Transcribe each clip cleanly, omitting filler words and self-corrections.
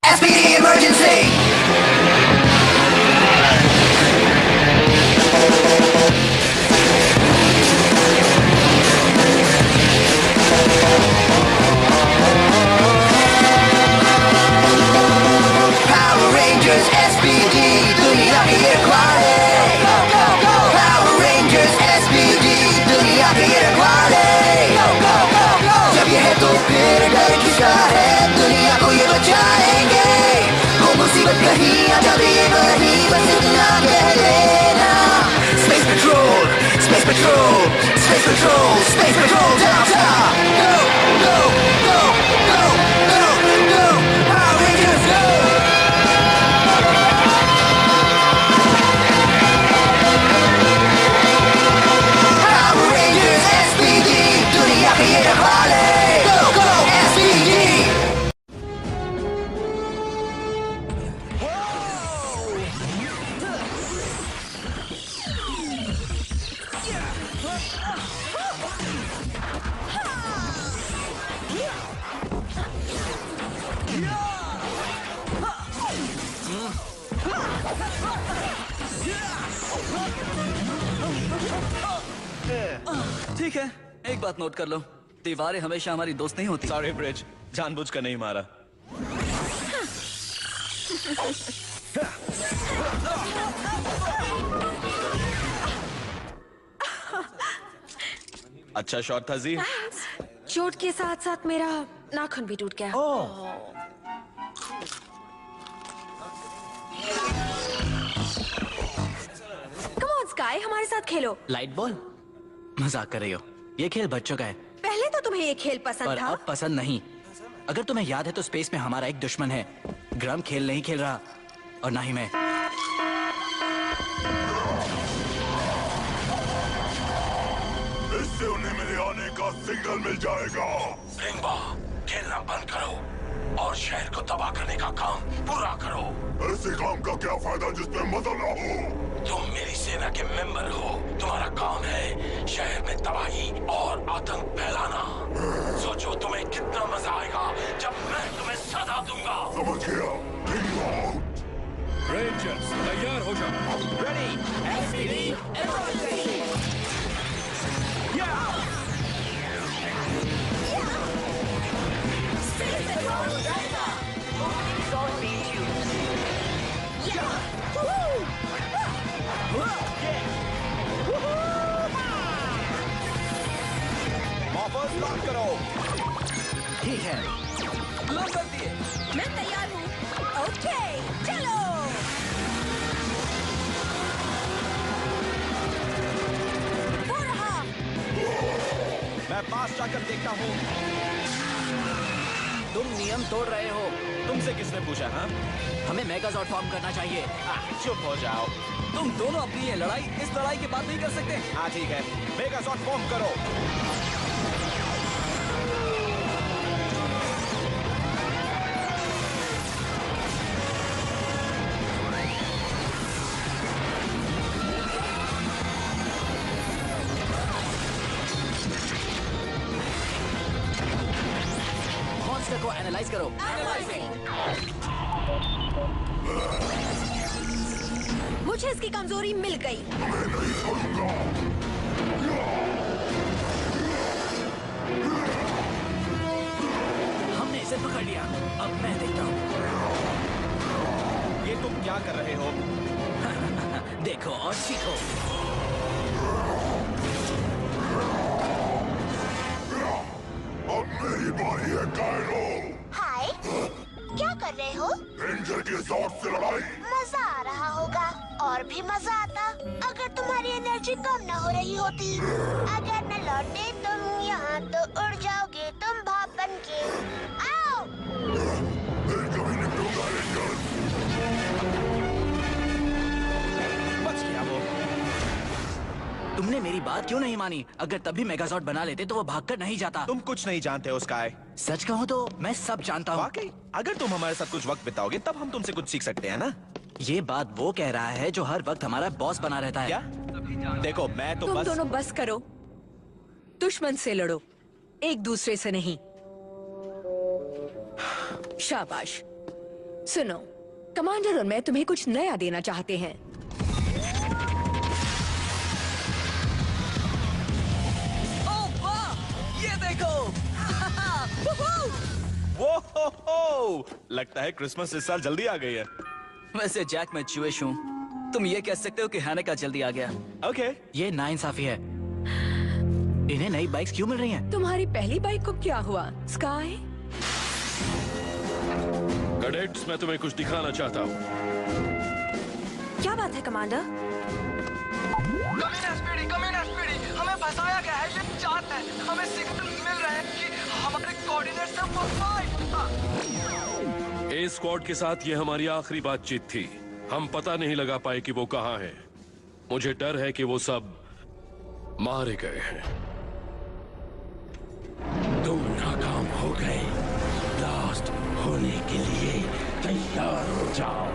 SPD emergency! Power Rangers SPD, दुनिया की रखवाले. Go, go, go! Power Rangers SPD, दुनिया की रखवाले. Go, go, go, go! जब ये है तो फिर डर किसका है? दुनिया को ये बचाएंगे. हो मुसीबत कहीं आ जाए वहीं बस इतना कह लेना. Space Patrol, Space Patrol, Space Patrol, Space Patrol, down, down. Go, go, go, go, go, go! Power Rangers, go! Power Rangers SPD, दुनिया की ये रखवाले. Go, go, SPD! ठीक है, एक बात नोट कर लो, दीवारें हमेशा हमारी दोस्त नहीं होती. सॉरी ब्रिज, जानबूझकर नहीं मारा. अच्छा शॉट था जी. चोट के साथ साथ मेरा नाखून भी टूट गया. कम ऑन स्काई, हमारे साथ खेलो. Light ball? मजाक कर रही हो? ये खेल बच्चों का है. पहले तो तुम्हें ये खेल पसंद पर था. अब पसंद नहीं. अगर तुम्हें याद है तो स्पेस में हमारा एक दुश्मन है. ग्रम खेल नहीं खेल रहा और ना ही मैं. इससे उन्हें मेरे आने का सिग्नल मिल जाएगा. रिंगबा, खेलना बंद करो और शहर को तबाह करने का काम पूरा करो. ऐसे काम का क्या फायदा जिसमें मजा ना हो? तुम मेरी सेना के मेंबर हो. तुम्हारा काम है शहर में तबाही और आतंक फैलाना. सोचो तुम्हें कितना मजा आएगा जब मैं तुम्हें सजा दूंगा. समझ गया. Bring out. रेंजर्स तैयार हो जाओ. रेडी. एसपीडी मॉफर्स लॉक करो. ठीक है, लॉक कर दिए. मैं तैयार हूँ. ओके, चलो. वो रहा. मैं पास जाकर देखता हूँ. तुम नियम तोड़ रहे हो. तुमसे किसने पूछा? हाँ, हमें मेगाजॉर्ड फॉर्म करना चाहिए. चुप हो जाओ. तुम दोनों अपनी ये लड़ाई इस लड़ाई के बाद नहीं कर सकते. हाँ ठीक है, मेगाजॉर्ड फॉर्म करो. मॉन्स्टर को एनालाइज करो. मुझे इसकी कमजोरी मिल गई. हमने इसे पकड़ लिया. अब मैं देखता हूँ. ये तुम क्या कर रहे हो? देखो और सीखो. अब मेरी बारी है कायरो. हाय, क्या कर रहे हो? रेंजर के साथ से लड़ाई. मजा आ रहा होगा. और भी मजा आता अगर तुम्हारी एनर्जी कम न हो रही होती. अगर न लौटे तुम यहाँ तो उड़ जाओगे तुम भाप बन के. आओ. मैं कभी निपटूंगा रेंजर. बच गया वो. तुमने मेरी बात क्यों नहीं मानी? अगर तभी मेगाजॉर्ड बना लेते तो वो भागकर नहीं जाता. तुम कुछ नहीं जानते हो स्काई. सच कहूँ तो मैं सब जानता हूँ. वाकई, अगर तुम हमारे साथ कुछ वक्त बिताओगे तब हम तुमसे कुछ सीख सकते हैं ना. ये बात वो कह रहा है जो हर वक्त हमारा बॉस बना रहता है. क्या? देखो मैं तो तुम बस. दोनों बस करो. दुश्मन से लड़ो, एक दूसरे से नहीं. शाबाश. सुनो, कमांडर और मैं तुम्हें कुछ नया देना चाहते हैं। ओह वाह! ये देखो! वो लगता है क्रिसमस इस साल जल्दी आ गई है। वैसे जैक मैं ज्यूइश हूँ, तुम ये कह सकते हो कि हैनेका जल्दी आ गया। ओके। ये नाइंसाफी है। इन्हें नई बाइक्स क्यों मिल रही हैं? तुम्हारी पहली बाइक को क्या हुआ, स्काई? कैडेट्स, मैं तुम्हें कुछ दिखाना चाहता हूँ। क्या बात है कमांडर? हमें फंसाया गया है, ये चार्ट है। हमें सिग्नल मिल रहे हैं कि हमारे कोऑर्डिनेट्स हैं ए स्क्वाड के साथ ये हमारी आखिरी बातचीत थी। हम पता नहीं लगा पाए कि वो कहाँ हैं। मुझे डर है कि वो सब मारे गए हैं। तुम नाकाम हो गए। ब्लास्ट होने के लिए तैयार हो जाओ।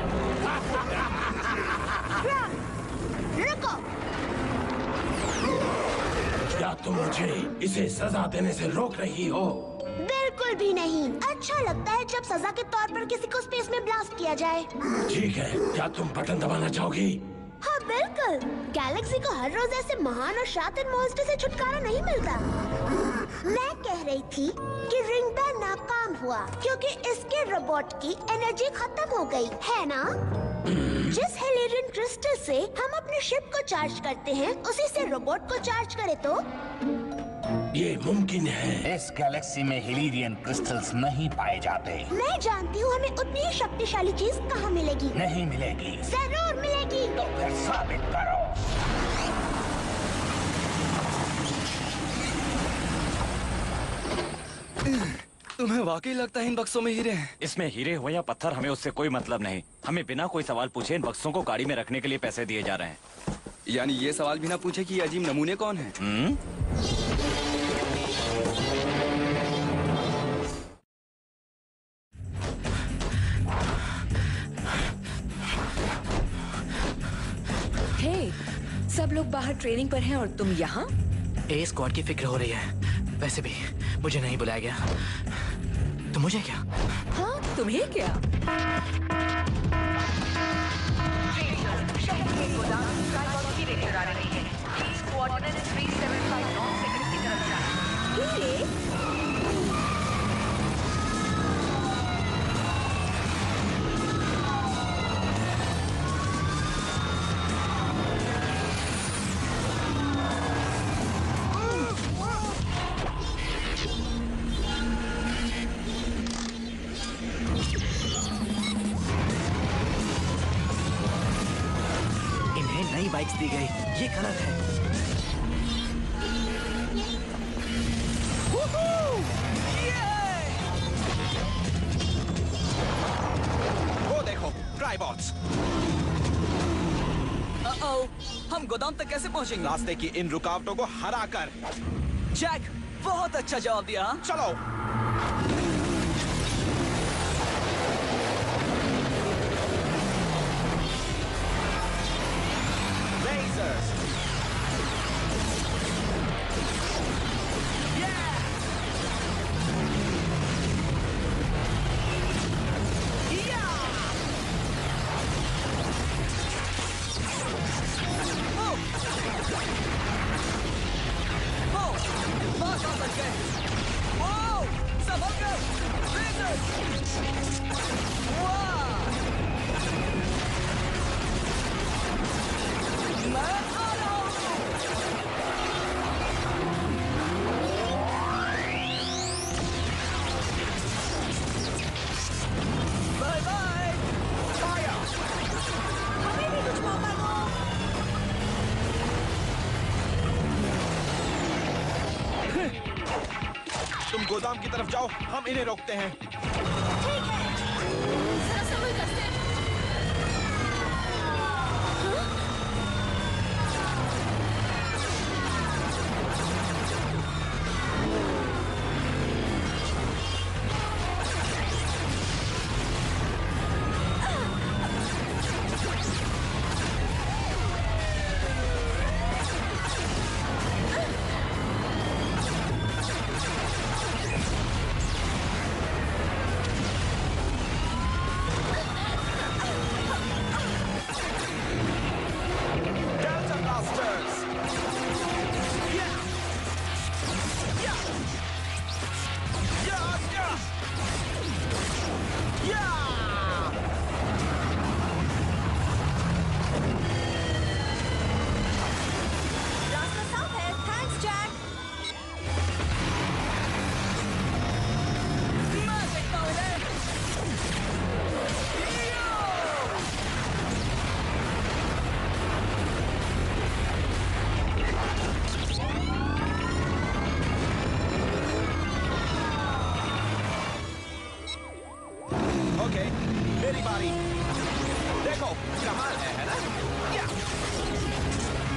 रुको। क्या तुम मुझे इसे सजा देने से रोक रही हो? बिल्कुल भी नहीं। अच्छा लगता है जब सजा के तौर पर किसी को स्पेस में ब्लास्ट किया जाए। ठीक है, क्या तुम बटन दबाना चाहोगी? हाँ बिल्कुल। गैलेक्सी को हर रोज ऐसे महान और शातिर मॉन्स्टर से छुटकारा नहीं मिलता। मैं कह रही थी कि रिंग बैन नाकाम हुआ क्योंकि इसके रोबोट की एनर्जी खत्म हो गई है ना? जिस हेलेरियन क्रिस्टल से हम अपने शिप को चार्ज करते हैं, उसी से रोबोट को चार्ज करे तो ये मुमकिन है। इस गैलेक्सी में हिलीरियन क्रिस्टल्स नहीं पाए जाते। मैं जानती हूँ हमें उतनी ही शक्तिशाली चीज कहाँ मिलेगी। नहीं मिलेगी। जरूर मिलेगी। तो फिर साबित करो। तुम्हें वाकई लगता है इन बक्सों में हीरे हैं? इसमें हीरे हो या पत्थर, हमें उससे कोई मतलब नहीं। हमें बिना कोई सवाल पूछे इन बक्सों को गाड़ी में रखने के लिए पैसे दिए जा रहे हैं। यानी ये सवाल भी ना पूछे कि ये अजीब नमूने कौन हैं? हे, सब लोग बाहर ट्रेनिंग पर हैं और तुम यहाँ? ए स्क्वाड की फिक्र हो रही है। वैसे भी मुझे नहीं बुलाया गया तो मुझे क्या? हाँ, तुम्हें क्या? इन्हें नई बाइक्स दी गई, ये गलत है। वो देखो, ट्राइबॉट्स। हम गोदाम तक कैसे पहुंचेंगे? रास्ते की इन रुकावटों को हराकर। जैक, बहुत अच्छा जवाब दिया। हाँ? चलो। Lasers. तुम गोदाम की तरफ जाओ, हम इन्हें रोकते हैं। ठीक है। जरा संभल कर से। ओके, मेरी बारी। देखो कमाल है ना? या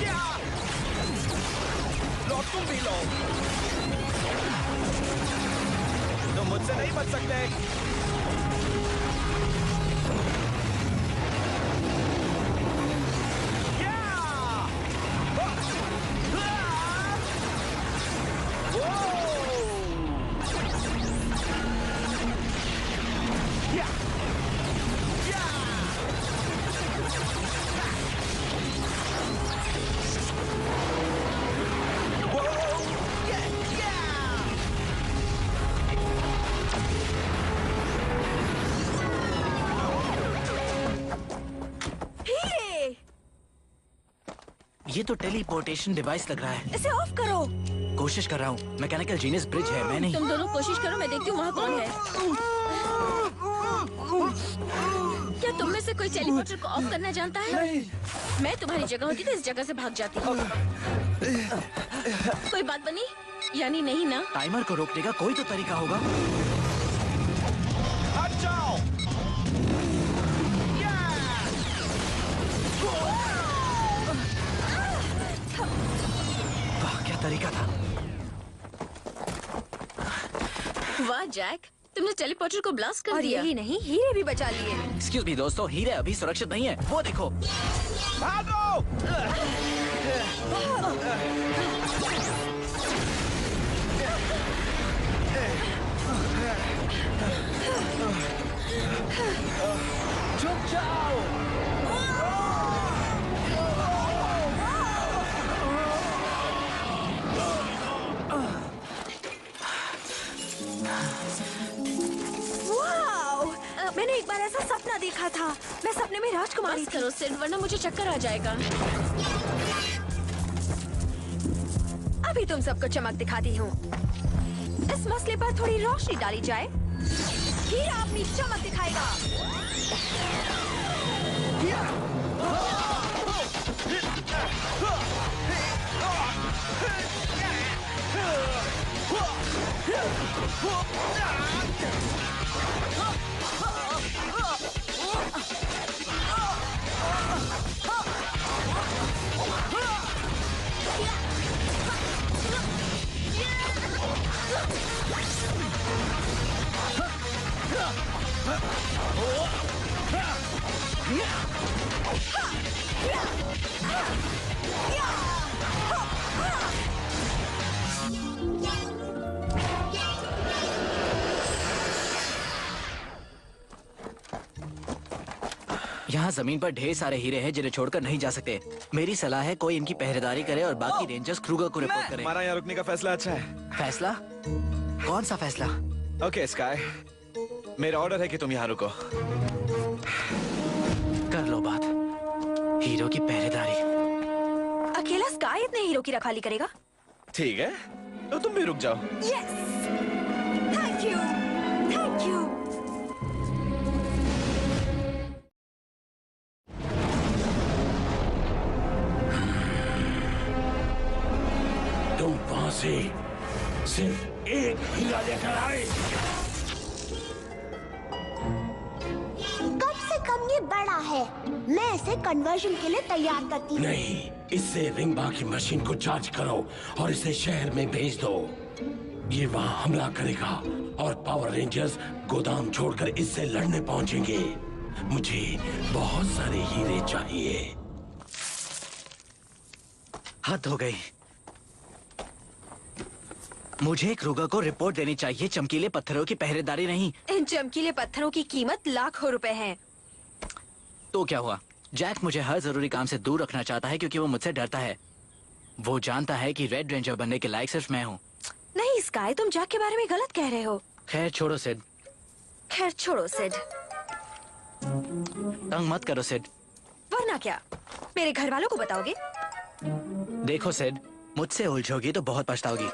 या लो, तुम भी लो। तुम मुझसे नहीं बच सकते। ये तो टेलीपोर्टेशन डिवाइस लग रहा है। इसे ऑफ करो। कोशिश कर रहा हूँ। मैकेनिकल जीनियस ब्रिज है, मैं नहीं। तुम दोनों कोशिश करो, मैं देखती हूँ वहाँ कौन है। क्या तुम में से कोई टेलीपोर्टर को ऑफ करना जानता है? नहीं। मैं तुम्हारी जगह होती तो इस जगह से भाग जाती। कोई बात बनी? यानी नहीं ना? टाइमर को रोकने का कोई तो तरीका होगा। हट जाओ। वाह, क्या तरीका था। वाह जैक, तुमने टेलीपोर्टर को ब्लास्ट कर दिया। यही नहीं, हीरे भी बचा लिए। एक्सक्यूज मी दोस्तों, हीरे अभी सुरक्षित नहीं है। वो देखो। भागो। रुक जाओ। मैंने एक बार ऐसा सपना देखा था। मैं सपने में राजकुमारी बस करो सिड, वरना मुझे चक्कर आ जाएगा। अभी तुम सबको चमक दिखाती हूँ। इस मसले पर थोड़ी रोशनी डाली जाए। हीरा अपनी चमक दिखाएगा। यहाँ जमीन पर ढेर सारे हीरे हैं जिन्हें छोड़कर नहीं जा सकते। मेरी सलाह है कोई इनकी पहरेदारी करे और बाकी रेंजर्स क्रूगर को रिपोर्ट करें। हमारा यहाँ रुकने का फैसला अच्छा है। फैसला? कौन सा फैसला? ओके स्काई, मेरा ऑर्डर है कि तुम यहाँ रुको। कर लो बात। हीरो की पहरेदारी। अकेला स्काई इतने हीरो की रखवाली करेगा? ठीक है, तो तुम भी रुक जाओ। Yes, thank you, thank you. तुम वहां से सिर्फ एक हीरा लेकर आए। कम से कम ये बड़ा है। मैं इसे कन्वर्जन के लिए तैयार करती हूँ। नहीं, इससे रिंबा की मशीन को चार्ज करो और इसे शहर में भेज दो। ये वहाँ हमला करेगा और पावर रेंजर्स गोदाम छोड़कर इससे लड़ने पहुंचेंगे। मुझे बहुत सारे हीरे चाहिए। हद हो गई। मुझे क्रूगर को रिपोर्ट देनी चाहिए, चमकीले पत्थरों की पहरेदारी नहीं। इन चमकीले पत्थरों की कीमत लाखों रुपए है। तो क्या हुआ? जैक मुझे हर जरूरी काम से दूर रखना चाहता है क्योंकि वो मुझसे डरता है। वो जानता है कि रेड रेंजर बनने के लायक सिर्फ मैं हूँ। नहीं स्काई, तुम जैक के बारे में गलत कह रहे हो। खैर छोड़ो सिड। खैर छोड़ो सिड। तंग मत करो सिड। वरना क्या, मेरे घर वालों को बताओगे? देखो सिड, मुझसे उलझोगी तो बहुत पछताओगी।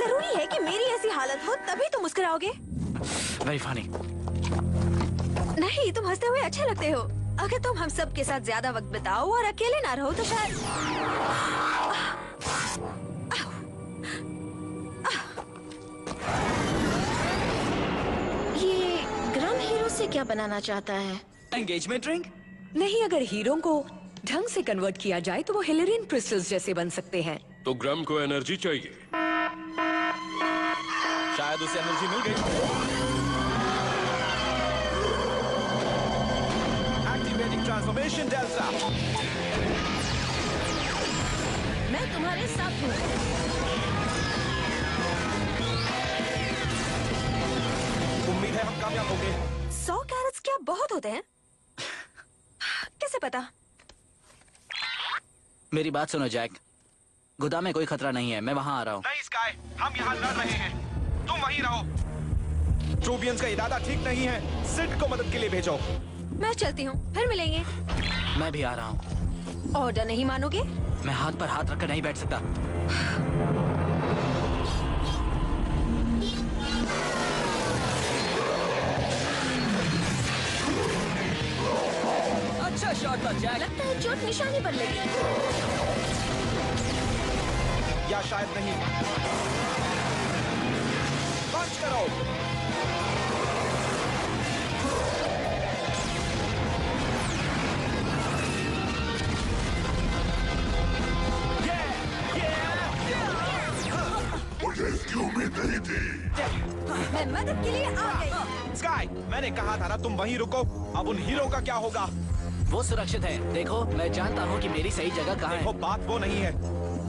जरूरी है कि मेरी ऐसी हालत हो तभी तुम मुस्कुराओगे? Very funny. नहीं, तुम हंसते हुए अच्छे लगते हो। अगर तुम हम सब के साथ ज्यादा वक्त बिताओ और अकेले ना रहो तो शायद इसे क्या बनाना चाहता है? Engagement ring? नहीं, अगर हीरो को ढंग से कन्वर्ट किया जाए तो वो हिलेरियन क्रिस्टल्स जैसे बन सकते हैं। तो ग्राम को एनर्जी चाहिए। शायद उसे एनर्जी मिल गई। Activating transformation delta. मैं तुम्हारे साथ हूँ। उम्मीद है हम कामयाब होंगे। 100 कैरेट्स क्या बहुत होते हैं? कैसे पता? मेरी बात सुनो जैक, गोदाम में कोई खतरा नहीं है, मैं वहाँ आ रहा हूँ। नहीं स्काई, हम यहाँ लड़ रहे हैं, तुम वहीं रहो। ट्रूबियंस का इरादा ठीक नहीं है, सिड को मदद के लिए भेजो। मैं चलती हूँ, फिर मिलेंगे। मैं भी आ रहा हूँ। ऑर्डर नहीं मानोगे? मैं हाथ पर हाथ रखकर नहीं बैठ सकता। अच्छा शॉट था जैक। लगता है चोट निशाने पर लगी। या शायद नहीं। पंच करो। मुझे इसकी उम्मीद नहीं थी। मैं मदद के लिए आ गई। स्काई, मैंने कहा था ना तुम वहीं रुको। अब उन हीरो का क्या होगा? वो सुरक्षित है। देखो, मैं जानता हूँ कि मेरी सही जगह कहाँ है। देखो, बात वो नहीं है।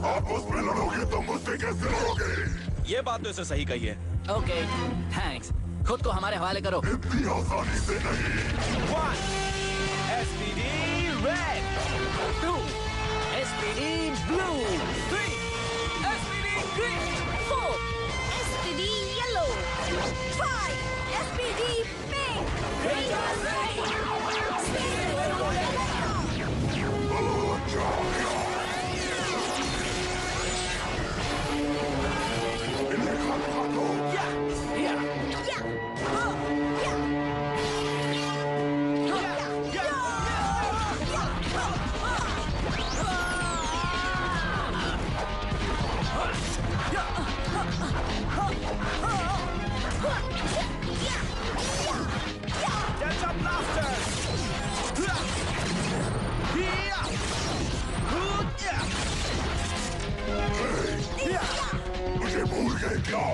आप उसमें लड़ोगे तो मुझसे कैसे लड़ोगे? ये बात तो इसे सही कही है। Okay, thanks. खुद को हमारे हवाले करो। इतनी आसानी से नहीं। 1 SPD red, 2 SPD blue, 3 SPD green, 4 SPD yellow, 5 SPD pink. Delta blasters. मुझे भूल गए क्या?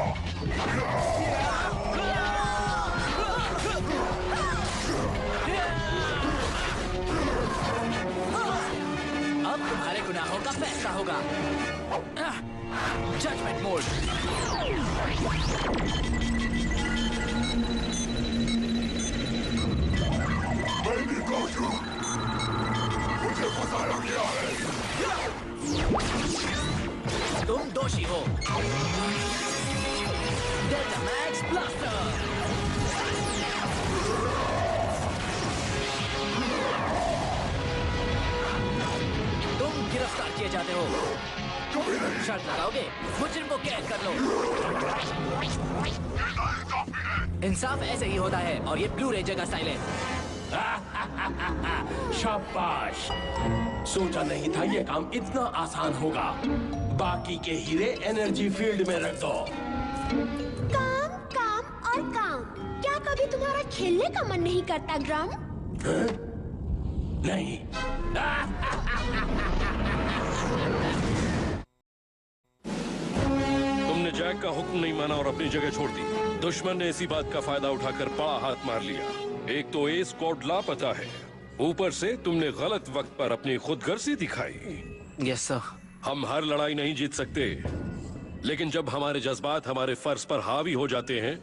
अब तुम्हारे गुनाहों का फैसला होगा। Judgement mode. मैंने कहा मुझे फंसाया गया है। तुम दोषी हो। Delta Max Blaster. तुम गिरफ्तार किए जाते हो। शर्त लगाओगे? मुजरिम को कैद कर लो। इंसाफ ऐसे ही होता है और ये ब्लू रेंजर का स्टाइल है। शाबाश। सोचा नहीं था ये काम इतना आसान होगा। बाकी के हीरे एनर्जी फील्ड में रख दो। काम काम और काम। क्या कभी तुम्हारा खेलने का मन नहीं करता ग्राम? नहीं। तुमने जैक का हुक्म नहीं माना और अपनी जगह छोड़ दी। दुश्मन ने इसी बात का फायदा उठाकर बड़ा हाथ मार लिया। एक तो ए स्क्वाड लापता है, ऊपर से तुमने गलत वक्त पर अपनी खुदगर्जी दिखाई। Yes sir. हम हर लड़ाई नहीं जीत सकते, लेकिन जब हमारे जज्बात हमारे फर्ज पर हावी हो जाते हैं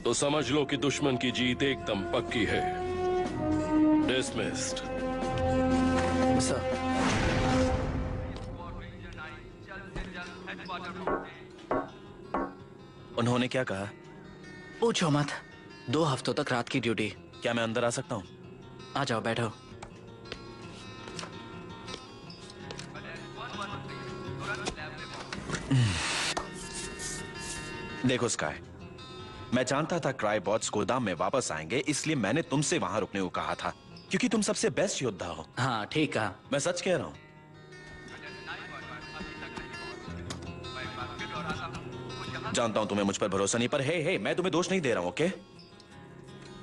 तो समझ लो कि दुश्मन की जीत एकदम पक्की है। डिसमिस्ड। सर। उन्होंने क्या कहा? पूछो मत। 2 हफ्तों तक रात की ड्यूटी। क्या मैं अंदर आ सकता हूँ? आ जाओ, बैठो। देखो स्काई, मैं जानता था क्राइबॉट्स गोदाम में वापस आएंगे, इसलिए मैंने तुमसे वहां रुकने को कहा था, क्योंकि तुम सबसे बेस्ट योद्धा हो। हाँ, ठीक कहा। मैं सच कह रहा हूँ। जानता हूं तुम्हें मुझ पर भरोसा नहीं, पर हे मैं तुम्हें दोष नहीं दे रहा हूं, ओके?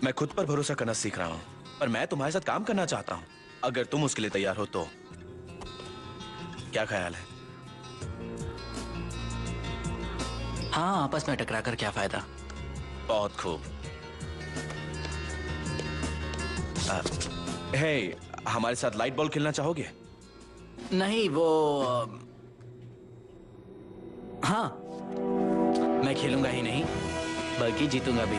मैं खुद पर भरोसा करना सीख रहा हूँ, पर मैं तुम्हारे साथ काम करना चाहता हूँ। अगर तुम उसके लिए तैयार हो तो क्या ख्याल है? हाँ, आपस में टकरा कर क्या फायदा। बहुत खूब। हे, हमारे साथ लाइट बॉल खेलना चाहोगे? नहीं, वो हाँ, मैं खेलूंगा ही नहीं बल्कि जीतूंगा भी।